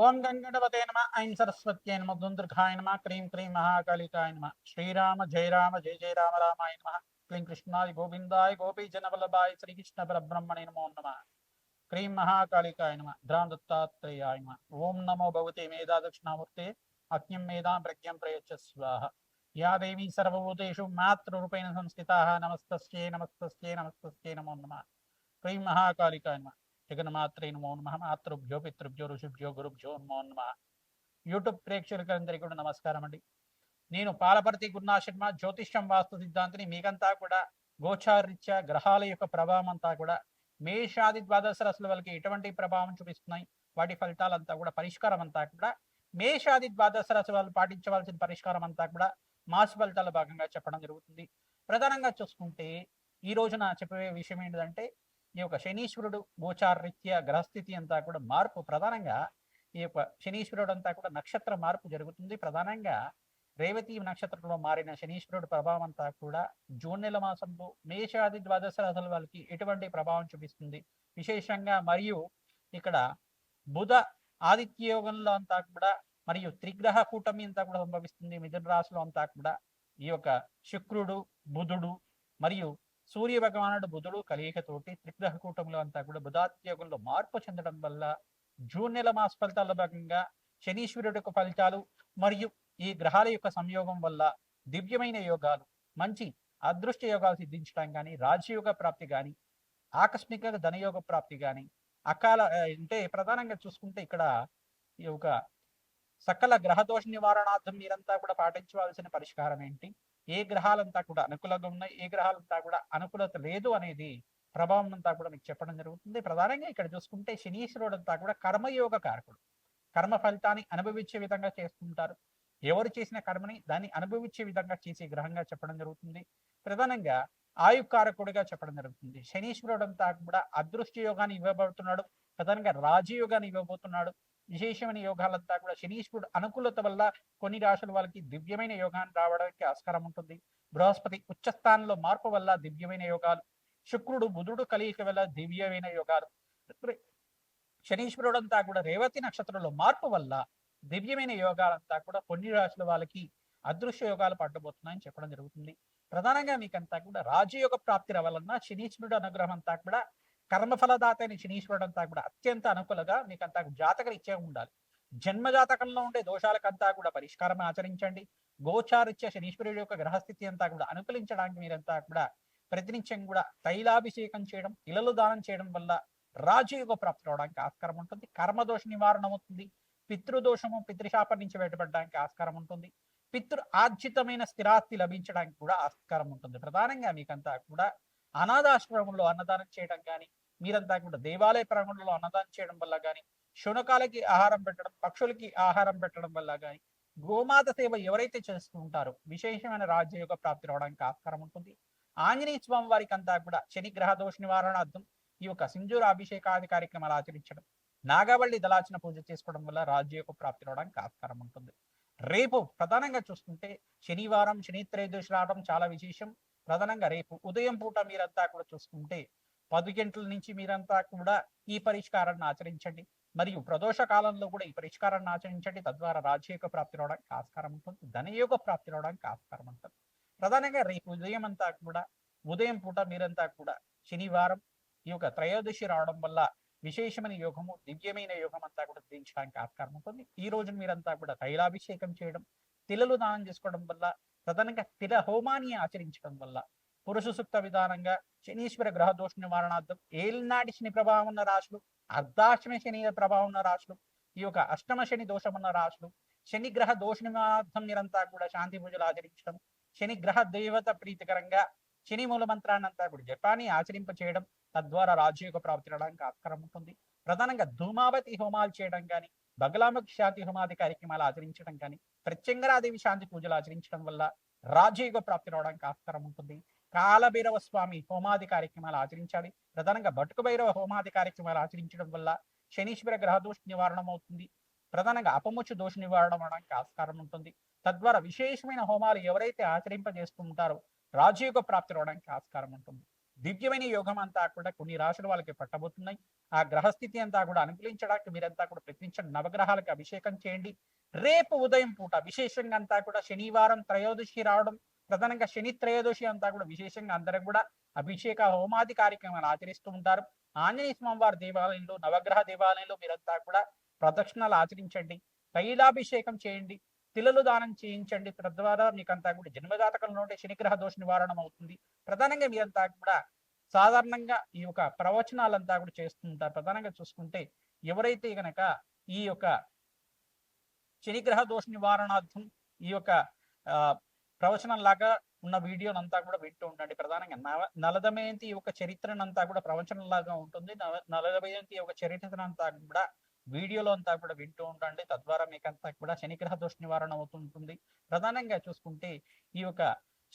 ఓం గంగణపతే నమ ఐం సరస్వత్యై నమ దుందుర్ఘాయ నమ క్రీం క్రీం మహాకాళికాయ నమ శ్రీరామ జయ రామ జయ జయ రామ రామాయ నమ క్లీం కృష్ణాయ గోవిందాయ గోపీజనవల్లభాయ శ్రీకృష్ణ పరబ్రహ్మణే నమో నమ క్రీం మహాకాళికాయ నమ ధ్రాం దత్తాత్రేయాయ నమ ఓం నమో భగవతే మేధా దక్షిణామూర్తే అజ్ఞం మేధాం ప్రజ్ఞం ప్రయచ్చ స్వాహ యా దేవీ సర్వభూతేషు మాతృరూపేణ సంస్థితాః నమస్తస్యై నమస్తస్యై నమస్తస్యై నమో నమ క్రీం మహాకాళికాయ నమ జగన్మాత్రే నమో నమ మాతృభ్యో పితృభ్యో ఋషిభ్యో గురుభ్యో నమో నమ యూట్యూబ్ ప్రేక్షకులందరికీ కూడా నమస్కారం అండి. నేను పాలపర్తి గురునాథ శర్మ జ్యోతిష్యం వాస్తు సిద్ధాంతిని. మీకంతా కూడా గోచారీత్యా గ్రహాల యొక్క ప్రభావం అంతా కూడా మేషాది ద్వాదశ రాశుల వాళ్ళకి ఎటువంటి ప్రభావం చూపిస్తున్నాయి, వాటి ఫలితాలంతా కూడా పరిష్కారం అంతా కూడా మేషాది ద్వాదశ రాశి వాళ్ళు పాటించవలసిన పరిష్కారం అంతా కూడా మాస ఫలితాల భాగంగా చెప్పడం జరుగుతుంది. ప్రధానంగా చూసుకుంటే ఈ రోజున చెప్పే విషయం ఏంటంటే ఈ యొక్క శనీశ్వరుడు గోచారరీత్యా గ్రహస్థితి అంతా కూడా మార్పు, ప్రధానంగా ఈ యొక్క శనీశ్వరుడు అంతా కూడా నక్షత్ర మార్పు జరుగుతుంది. ప్రధానంగా రేవతి నక్షత్రంలో మారిన శనీశ్వరుడు ప్రభావం అంతా కూడా జూన్ నెల మాసంలో మేషాది ద్వాదశ రాశుల వాళ్ళకి ఎటువంటి ప్రభావం చూపిస్తుంది విశేషంగా, మరియు ఇక్కడ బుధ ఆదిత్య యోగంలో అంతా కూడా మరియు త్రిగ్రహ కూటమి అంతా కూడా సంభవిస్తుంది. మిథున రాశిలో అంతా కూడా ఈ యొక్క శుక్రుడు బుధుడు మరియు సూర్య భగవానుడు బుధుడు కలియికతోటి త్రిగ్రహ కూటమిలో అంతా కూడా బుధాత్యోగంలో మార్పు చెందడం వల్ల జూన్ నెల మాస ఫలితాల్లో భాగంగా శనీశ్వరుడు యొక్క ఫలితాలు మరియు ఈ గ్రహాల యొక్క సంయోగం వల్ల దివ్యమైన యోగాలు, మంచి అదృష్ట యోగాలు సిద్ధించడం కానీ, రాజయోగ ప్రాప్తి కానీ, ఆకస్మిక ధనయోగ ప్రాప్తి కానీ, అకాల అంటే ప్రధానంగా చూసుకుంటే ఇక్కడ ఈ యొక్క సకల గ్రహదోష నివారణార్థం మీరంతా కూడా పాటించవలసిన పరిష్కారం ఏంటి, ఏ గ్రహాలంతా కూడా అనుకూలంగా ఉన్నాయి, ఏ గ్రహాలంతా కూడా అనుకూలత లేదు అనేది ప్రభావం అంతా కూడా మీకు చెప్పడం జరుగుతుంది. ప్రధానంగా ఇక్కడ చూసుకుంటే శనీశ్వరుడు అంతా కూడా కర్మయోగ కారకుడు. కర్మ ఫలితాన్ని అనుభవించే విధంగా చేస్తుంటారు. ఎవరు చేసిన కర్మని దాన్ని అనుభవించే విధంగా చేసే గ్రహంగా చెప్పడం జరుగుతుంది. ప్రధానంగా ఆయుకారకుడిగా చెప్పడం జరుగుతుంది. శనీశ్వరుడు అంతా కూడా అదృష్ట యోగాన్ని ఇవ్వబోతున్నాడు. ప్రధానంగా రాజయోగాన్ని ఇవ్వబోతున్నాడు. విశేషమైన యోగాలంతా కూడా శనీశ్వరుడు అనుకూలత వల్ల కొన్ని రాశుల వాళ్ళకి దివ్యమైన యోగాన్ని రావడానికి ఆస్కారం ఉంటుంది. బృహస్పతి ఉచ్చస్థానంలో మార్పు వల్ల దివ్యమైన యోగాలు, శుక్రుడు బుధుడు కలియిక వల్ల దివ్యమైన యోగాలు, శనీశ్వరుడు అంతా కూడా రేవతి నక్షత్రంలో మార్పు వల్ల దివ్యమైన యోగాలంతా కూడా కొన్ని రాశుల వాళ్ళకి అదృశ్య యోగాలు పట్టబోతున్నాయని చెప్పడం జరుగుతుంది. ప్రధానంగా మీకంతా కూడా రాజయోగ ప్రాప్తి రావాలన్నా శనీశ్వరుడు అనుగ్రహం అంతా కూడా కర్మఫలదాత అయిన శనీశ్వరుడు అంతా కూడా అత్యంత అనుకూలంగా మీకంతా జాతక రీత్యా ఉండాలి. జన్మ జాతకంలో ఉండే దోషాలకంతా కూడా పరిష్కారం ఆచరించండి. గోచారిత్య శనీశ్వరుడు యొక్క గ్రహస్థితి అంతా కూడా అనుకూలించడానికి మీరంతా కూడా ప్రతినిత్యం కూడా తైలాభిషేకం చేయడం, ఇలలు దానం చేయడం వల్ల రాజయోగ ప్రాప్తి రావడానికి ఆస్కారం ఉంటుంది. కర్మదోష నివారణ అవుతుంది. పితృదోషము పితృశాపం నుంచి బయటపడడానికి ఆస్కారం ఉంటుంది. పితృ ఆర్జితమైన స్థిరాస్తి లభించడానికి కూడా ఆస్కారం ఉంటుంది. ప్రధానంగా మీకంతా కూడా అనాథాశ్రమంలో అన్నదానం చేయడం కానీ, మీరంతా కూడా దేవాలయ ప్రాంగణంలో అన్నదానం చేయడం వల్ల కానీ, శునకాలకి ఆహారం పెట్టడం, పక్షులకి ఆహారం పెట్టడం వల్ల కానీ, గోమాత సేవ ఎవరైతే చేస్తూ ఉంటారో విశేషమైన రాజ్యయోగ ప్రాప్తి రావడానికి ఆస్కారం ఉంటుంది. ఆంజనేయ స్వామి వారికి అంతా కూడా శని గ్రహ దోష నివారణార్థం ఈ యొక్క సింధూర అభిషేకాది కార్యక్రమాలు ఆచరించడం, నాగవల్లి దళార్చన పూజ చేసుకోవడం వల్ల రాజ్యయోగ ప్రాప్తి రావడానికి ఆస్కారం ఉంటుంది. రేపు ప్రధానంగా చూసుకుంటే శనివారం శని త్రయోదశి రావడం చాలా విశేషం. ప్రధానంగా రేపు ఉదయం పూట మీరంతా కూడా చూసుకుంటే 10 గంటల నుంచి మీరంతా కూడా ఈ పరిష్కారాన్ని ఆచరించండి. మరియు ప్రదోష కాలంలో కూడా ఈ పరిష్కారాన్ని ఆచరించండి. తద్వారా రాజయోగ ప్రాప్తి రావడానికి ఆస్కారం ఉంటుంది. ధనయోగ ప్రాప్తి రావడానికి ఆస్కారం ఉంటుంది. ప్రధానంగా రేపు ఉదయం అంతా కూడా ఉదయం పూట మీరంతా కూడా శనివారం ఈ యొక్క త్రయోదశి రావడం వల్ల విశేషమైన యోగము, దివ్యమైన యోగం అంతా కూడా దించడానికి ఆస్కారం ఉంటుంది. ఈ రోజు మీరంతా కూడా తైలాభిషేకం చేయడం, తిలలు దానం చేసుకోవడం వల్ల, ప్రధానంగా తిల హోమాన్ని ఆచరించడం వల్ల పురుష సూక్త విధానంగా శనీశ్వర గ్రహ దోష నివారణార్థం ఏలినాటి శని ప్రభావం ఉన్న రాశులు, అర్ధాష్టమ శని ప్రభావం ఉన్న రాశులు, ఈ యొక్క అష్టమ శని దోషం ఉన్న రాశులు, శని గ్రహ దోష నివారణార్థం మీరంతా కూడా శాంతి పూజలు ఆచరించడం, శని గ్రహ దేవత ప్రీతికరంగా శని మూల మంత్రాన్ని అంతా కూడా జపాన్ని ఆచరింప చేయడం, తద్వారా రాజయోగ ప్రాప్తి రావడానికి ఆస్కారం ఉంటుంది. ప్రధానంగా ధూమావతి హోమాలు చేయడం కానీ, బగలాముఖి శాంతి హోమాది కార్యక్రమాలు ఆచరించడం కానీ, ప్రత్యంగరాదేవి శాంతి పూజలు ఆచరించడం వల్ల రాజయోగ ప్రాప్తి రావడానికి ఆస్కారం ఉంటుంది. కాలభైరవ స్వామి హోమాది కార్యక్రమాలు ఆచరించాలి. ప్రధానంగా బటుకు భైరవ హోమాది కార్యక్రమాలు ఆచరించడం వల్ల శనీశ్వర గ్రహ దోష నివారణం అవుతుంది. ప్రధానంగా అపముచ్చు దోష నివారణ అవడానికి ఆస్కారం ఉంటుంది. తద్వారా విశేషమైన హోమాలు ఎవరైతే ఆచరింపజేస్తూ ఉంటారో రాజయోగ ప్రాప్తి రావడానికి ఆస్కారం ఉంటుంది. దివ్యమైన యోగం అంతా కూడా కొన్ని రాశుల వాళ్ళకి పట్టబోతున్నాయి. ఆ గ్రహస్థితి అంతా కూడా అనుకూలించడానికి మీరంతా కూడా ప్రయత్నించండి. నవగ్రహాలకు అభిషేకం చేయండి. రేపు ఉదయం పూట విశేషంగా అంతా కూడా శనివారం త్రయోదశి రావడం, ప్రధానంగా శని త్రయోదశి అంతా కూడా విశేషంగా అందరూ కూడా అభిషేక హోమాది కార్యక్రమాలు ఆచరిస్తూ ఉంటారు. ఆంజనేయ స్వామివారి దేవాలయంలో, నవగ్రహ దేవాలయంలో మీరంతా కూడా ప్రదక్షిణలు ఆచరించండి. తైలాభిషేకం చేయండి. తిలలు దానం చేయించండి. తద్వారా మీకంతా కూడా జన్మజాతకంలో ఉంటే శనిగ్రహ దోష నివారణం అవుతుంది. ప్రధానంగా మీరంతా కూడా సాధారణంగా ఈ యొక్క ప్రవచనాలంతా కూడా చేస్తుంటారు. ప్రధానంగా చూసుకుంటే ఎవరైతే గనక ఈ యొక్క శనిగ్రహ దోష నివారణార్థం ఈ యొక్క ప్రవచనం లాగా ఉన్న వీడియోనంతా కూడా వింటూ ఉండండి. ప్రధానంగా నలదమయంతి యొక్క చరిత్రనంతా కూడా ప్రవచనం లాగా ఉంటుంది. నలదమయంతి యొక్క చరిత్రనంతా కూడా వీడియోలో అంతా కూడా వింటూ ఉండండి. తద్వారా మీకంతా కూడా శనిగ్రహ దోష నివారణ అవుతుంటుంది. ప్రధానంగా చూసుకుంటే ఈ యొక్క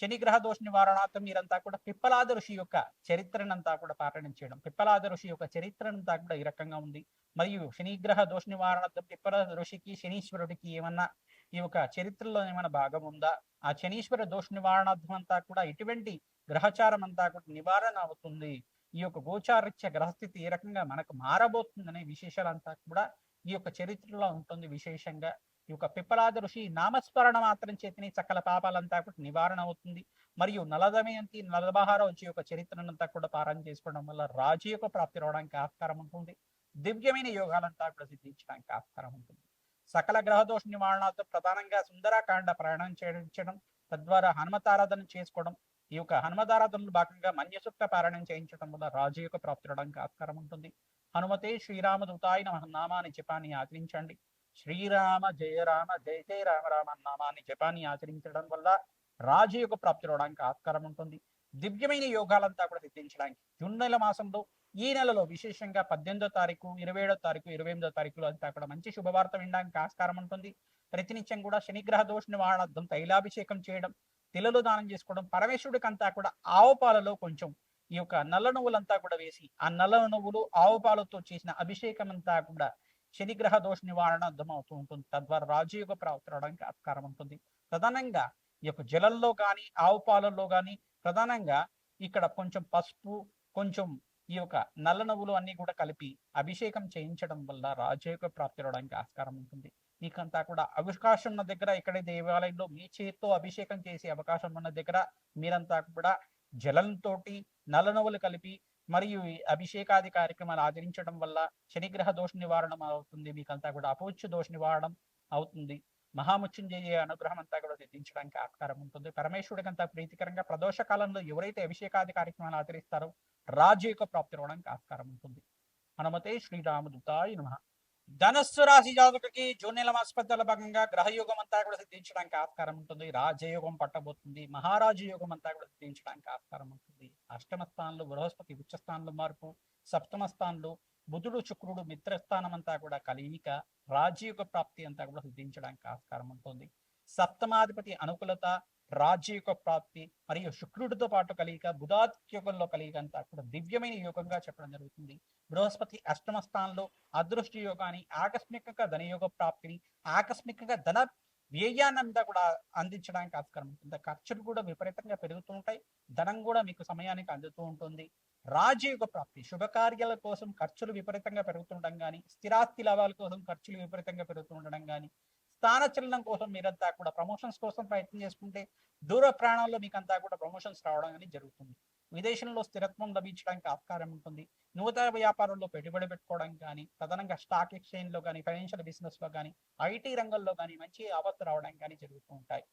శనిగ్రహ దోష నివారణార్థం మీరంతా కూడా పిప్పలాద ఋషి యొక్క చరిత్రనంతా కూడా పారాయణం చేయడం. పిప్పలాద ఋషి యొక్క చరిత్రనంతా కూడా ఈ రకంగా ఉంది. మరియు శనిగ్రహ దోష నివారణార్థం పిప్పలాద ఋషికి శనీశ్వరుడికి ఏమన్నా ఈ యొక్క చరిత్రలో ఏమైనా భాగం ఉందా? ఆ శనీశ్వర దోష నివారణార్థం అంతా కూడా ఇటువంటి గ్రహచారం అంతా కూడా నివారణ అవుతుంది. ఈ యొక్క గోచారిత్య గ్రహస్థితి ఏ రకంగా మనకు మారబోతుందనే విశేషాలంతా కూడా ఈ యొక్క చరిత్రలో ఉంటుంది. విశేషంగా ఈ యొక్క పిప్పలాద ఋషి నామస్మరణ మాత్రం చేతిని సకల పాపాలంతా కూడా నివారణ అవుతుంది. మరియు నలదమయంతి నలబహార వచ్చి యొక్క చరిత్రనంతా కూడా పారాయణ చేసుకోవడం వల్ల రాజయోగ ప్రాప్తి రావడానికి ఆస్కారం ఉంటుంది. దివ్యమైన యోగాలంతా కూడా సిద్ధించడానికి ఆస్కారం ఉంటుంది. సకల గ్రహదోష నివారణతో ప్రధానంగా సుందరాకాండ ప్రయాణం చేయించడం, తద్వారా హనుమతారాధన చేసుకోవడం, ఈ యొక్క హనుమతారాధనలో భాగంగా మన్యసూక్త పారాయణం చేయించడం వల్ల రాజయోగ ప్రాప్తి రావడానికి ఆస్కారం ఉంటుంది. హనుమతే శ్రీరామదూతాయ నమః నామాన్ని జపాన్ని ఆచరించండి. శ్రీరామ జయ రామ జయ జయ రామ రామ నామాన్ని జపాన్ని ఆచరించడం వల్ల రాజయోగ ప్రాప్తి రావడానికి ఆస్కారం ఉంటుంది. దివ్యమైన యోగాలంతా కూడా సిద్ధించడానికి జూన్ నెల మాసంలో ఈ నెలలో విశేషంగా 18వ తారీఖు, 27వ తారీఖు, 28వ తారీఖులో అంతా కూడా మంచి శుభవార్త వినడానికి ఆస్కారం ఉంటుంది. ప్రతినిత్యం కూడా శనిగ్రహ దోష నివారణార్థం తైలాభిషేకం చేయడం, తిలలు దానం చేసుకోవడం, పరమేశ్వరుడికి అంతా కూడా ఆవు పాలలో కొంచెం ఈ యొక్క నల్ల నువ్వులంతా కూడా వేసి ఆ నల్ల నువ్వులు ఆవు పాలతో చేసిన అభిషేకం అంతా కూడా శనిగ్రహ దోష నివారణ అర్థం అవుతూ ఉంటుంది. తద్వారా రాజయోగ ప్రాప్తి రావడానికి ఆస్కారం ఉంటుంది. ప్రధానంగా ఈ యొక్క జలంలో కానీ ఆవు పాలల్లో కానీ ప్రధానంగా ఇక్కడ కొంచెం పసుపు, కొంచెం ఈ యొక్క నల్ల నువ్వులు అన్ని కూడా కలిపి అభిషేకం చేయించడం వల్ల రాజయోగ ప్రాప్తి రావడానికి ఆస్కారం ఉంటుంది. మీకంతా కూడా అవకాశం ఉన్న దగ్గర ఇక్కడే దేవాలయంలో మీ చేతితో అభిషేకం చేసే అవకాశం ఉన్న దగ్గర మీరంతా కూడా జలంతో నల్ల నువ్వులు కలిపి మరియు అభిషేకాది కార్యక్రమాలు ఆచరించడం వల్ల శనిగ్రహ దోష నివారణ అవుతుంది. మీకంతా కూడా అపౌచ్య దోష నివారణ అవుతుంది. మహాముత్యుంజయ అనుగ్రహం అంతా కూడా సిద్ధించడానికి ఆస్కారం ఉంటుంది. పరమేశ్వరుడికి అంతా ప్రీతికరంగా ప్రదోష కాలంలో ఎవరైతే అభిషేకాది కార్యక్రమాలు ఆచరిస్తారో రాజయోగ ప్రాప్తి రావడానికి ఆస్కారం ఉంటుంది. హనుమతే శ్రీరామదూతాయ నమః. ధనస్సు రాశి జాతకుడికి జూన్ నెల మాసపత్యాల భాగంగా గ్రహయోగం అంతా కూడా సిద్ధించడానికి ఆస్కారం ఉంటుంది. రాజయోగం పట్టబోతుంది. మహారాజు యోగం అంతా కూడా సిద్ధించడానికి ఆస్కారం ఉంటుంది. అష్టమ స్థానంలో బృహస్పతి ఉచ్చ స్థానంలో మార్పు, సప్తమ స్థానంలో బుధుడు శుక్రుడు మిత్రస్థానం అంతా కూడా కలియిక రాజయోగ ప్రాప్తి అంతా కూడా సిద్ధించడానికి ఆస్కారం ఉంటుంది. సప్తమాధిపతి అనుకూలత, రాజయోగ ప్రాప్తి మరియు శుక్రుడితో పాటు కలియిక బుధాత్యోగంలో కలియిక అంతా కూడా దివ్యమైన యోగంగా చెప్పడం జరుగుతుంది. బృహస్పతి అష్టమ స్థానంలో అదృష్ట యోగాన్ని, ఆకస్మికంగా ధనయోగ ప్రాప్తిని, ఆకస్మికంగా ధన వ్యయాన్నంతా కూడా అందించడానికి ఆస్కారం ఉంటుంది. ఖర్చులు కూడా విపరీతంగా పెరుగుతూ ఉంటాయి. ధనం కూడా మీకు సమయానికి అందుతూ ఉంటుంది. రాజయోగ ప్రాప్తి శుభకార్యాల కోసం ఖర్చులు విపరీతంగా పెరుగుతుండడం కానీ, స్థిరాస్తి లాభాల కోసం ఖర్చులు విపరీతంగా పెరుగుతూ ఉండడం కానీ, స్థానచలనం కోసం మీరంతా కూడా ప్రమోషన్స్ కోసం ప్రయత్నం చేసుకుంటే దూర ప్రాణాల్లో మీకంతా కూడా ప్రమోషన్స్ రావడం అనేది జరుగుతుంది. విదేశంలో స్థిరత్వం లభించడానికి ఆస్కారం ఉంటుంది. నూతన వ్యాపారంలో పెట్టుబడి పెట్టుకోవడం కానీ, ప్రధానంగా స్టాక్ ఎక్స్చేంజ్ లో కానీ, ఫైనాన్షియల్ బిజినెస్ లో కానీ, ఐటీ రంగంలో కానీ మంచి ఆపత్తు రావడం కానీ జరుగుతూ ఉంటాయి.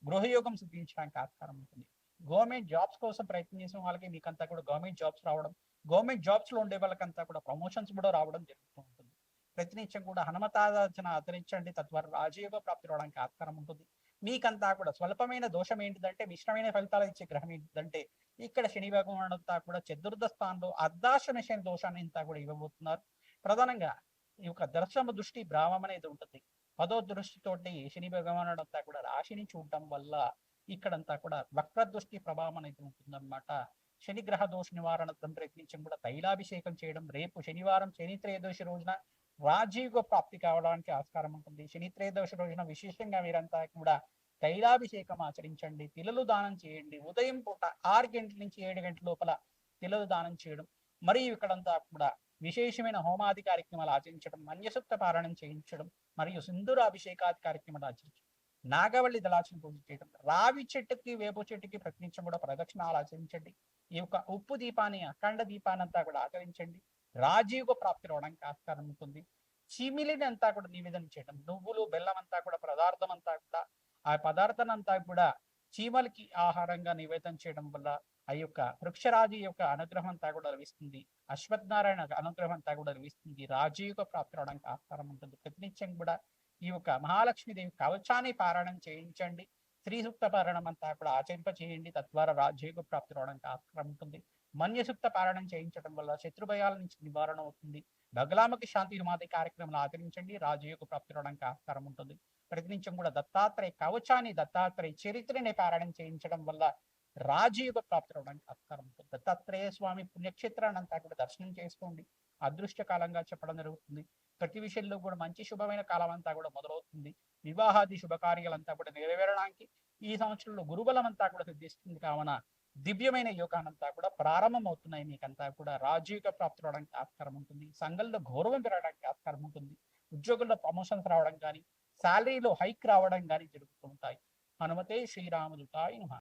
గృహయోగం సిద్ధించడానికి ఆస్కారం ఉంటుంది. గవర్నమెంట్ జాబ్స్ కోసం ప్రయత్నం చేసిన వాళ్ళకి మీకంతా కూడా గవర్నమెంట్ జాబ్స్ రావడం, గవర్నమెంట్ జాబ్స్ లో ఉండే వాళ్ళకంతా కూడా ప్రమోషన్స్ కూడా రావడం జరుగుతూ ఉంటుంది. ప్రతినిత్యం కూడా హనుమతారాధన ఆచరించండి. తద్వారా రాజయోగ ప్రాప్తి రావడానికి ఆస్కారం ఉంటుంది. మీకంతా కూడా స్వల్పమైన దోషం ఏంటిదంటే, మిశ్రమైన ఫలితాలు ఇచ్చే గ్రహం ఏంటిదంటే, ఇక్కడ శని భగవానుడు అంతా కూడా చతుర్థ స్థానంలో అర్ధాశ్రమ శని దోషాన్ని ఇంతా కూడా ఇవ్వబోతున్నారు. ప్రధానంగా ఈ యొక్క దర్శన దృష్టి భ్రామం అనేది ఉంటుంది. 10వ దృష్టితోటి శని భగవానుడు అంతా కూడా రాశిని చూడటం వల్ల ఇక్కడంతా కూడా వక్ర దృష్టి ప్రభావం అనేది ఉంటుందన్నమాట. శనిగ్రహ దోష నివారణ ప్రయత్నించడం కూడా తైలాభిషేకం చేయడం, రేపు శనివారం శని త్రయోదశి రోజున రాజయోగ ప్రాప్తి కావడానికి ఆస్కారం ఉంటుంది. శని త్రయోదశి రోజున విశేషంగా మీరంతా కూడా తైలాభిషేకం ఆచరించండి. తిలలు దానం చేయండి. ఉదయం పూట 6 గంటల నుంచి 7 గంటల లోపల పిల్లలు దానం చేయడం, మరియు ఇక్కడంతా కూడా విశేషమైన హోమాది కార్యక్రమాలు ఆచరించడం, మన్యసూక్త పారాయణం చేయించడం, మరియు సింధూర అభిషేకాది కార్యక్రమాలు ఆచరించడం, నాగవల్లి దళాచన పూజ చేయడం, రావి చెట్టుకి వేప చెట్టుకి ప్రతినిత్యం కూడా ప్రదక్షిణాలు ఆచరించండి. ఈ యొక్క ఉప్పు దీపాన్ని అఖండ దీపాన్ని అంతా కూడా ఆచరించండి. రాజీవ ప్రాప్తి రావడానికి ఆస్కారం ఉంటుంది. చిమిలిని అంతా కూడా నివేదన చేయడం, నువ్వులు బెల్లం అంతా కూడా పదార్థం అంతా కూడా ఆ పదార్థం అంతా కూడా చీమలకి ఆహారంగా నివేదన చేయడం వల్ల ఆ యొక్క వృక్షరాజు యొక్క అనుగ్రహం అంతా కూడా లభిస్తుంది. అశ్వత్థనారాయణ అనుగ్రహం అంతా కూడా లభిస్తుంది. రాజయోగ ప్రాప్తి రావడానికి ఆస్కారం ఉంటుంది. ప్రతినిత్యం కూడా ఈ యొక్క మహాలక్ష్మీదేవి కవచాన్ని పారాయణం చేయించండి. స్త్రీ సూక్త పారాయణం అంతా కూడా ఆచరింప చేయండి. తద్వారా రాజయోగ ప్రాప్తి రావడానికి ఆస్కారం ఉంటుంది. మన్యసూక్త పారాయణం చేయించడం వల్ల శత్రుభయాల నుంచి నివారణ అవుతుంది. బగలాముఖి శాంతి హోమాది కార్యక్రమాలు ఆచరించండి. రాజయోగ ప్రాప్తి రావడానికి ఆస్కారం ఉంటుంది. ప్రతినిత్యం కూడా దత్తాత్రేయ కవచాన్ని, దత్తాత్రేయ చరిత్రని పారాయణం చేయించడం వల్ల రాజయోగ ప్రాప్తి రావడానికి ఆస్కారం ఉంటుంది. దత్తాత్రేయ స్వామి పుణ్యక్షేత్రాన్ని అంతా కూడా దర్శనం చేసుకోండి. అదృష్ట కాలంగా చెప్పడం జరుగుతుంది. ప్రతి విషయంలో కూడా మంచి శుభమైన కాలం అంతా కూడా మొదలవుతుంది. వివాహాది శుభకార్యాలంతా కూడా నెరవేరడానికి ఈ సంవత్సరంలో గురుబలం అంతా కూడా సిద్ధిస్తుంది. కావున దివ్యమైన యోగానంతా కూడా ప్రారంభం అవుతున్నాయి. మీకంతా కూడా రాజయోగ ప్రాప్తి రావడానికి ఆస్కారం ఉంటుంది. సంఘంలో గౌరవం పెరగడానికి ఆస్కారం ఉంటుంది. ఉద్యోగుల్లో ప్రమోషన్స్ రావడం కానీ, శాలరీలో హైక్ రావడం కానీ జరుగుతూ ఉంటాయి. హనుమతే శ్రీరామదుతాయ నమః.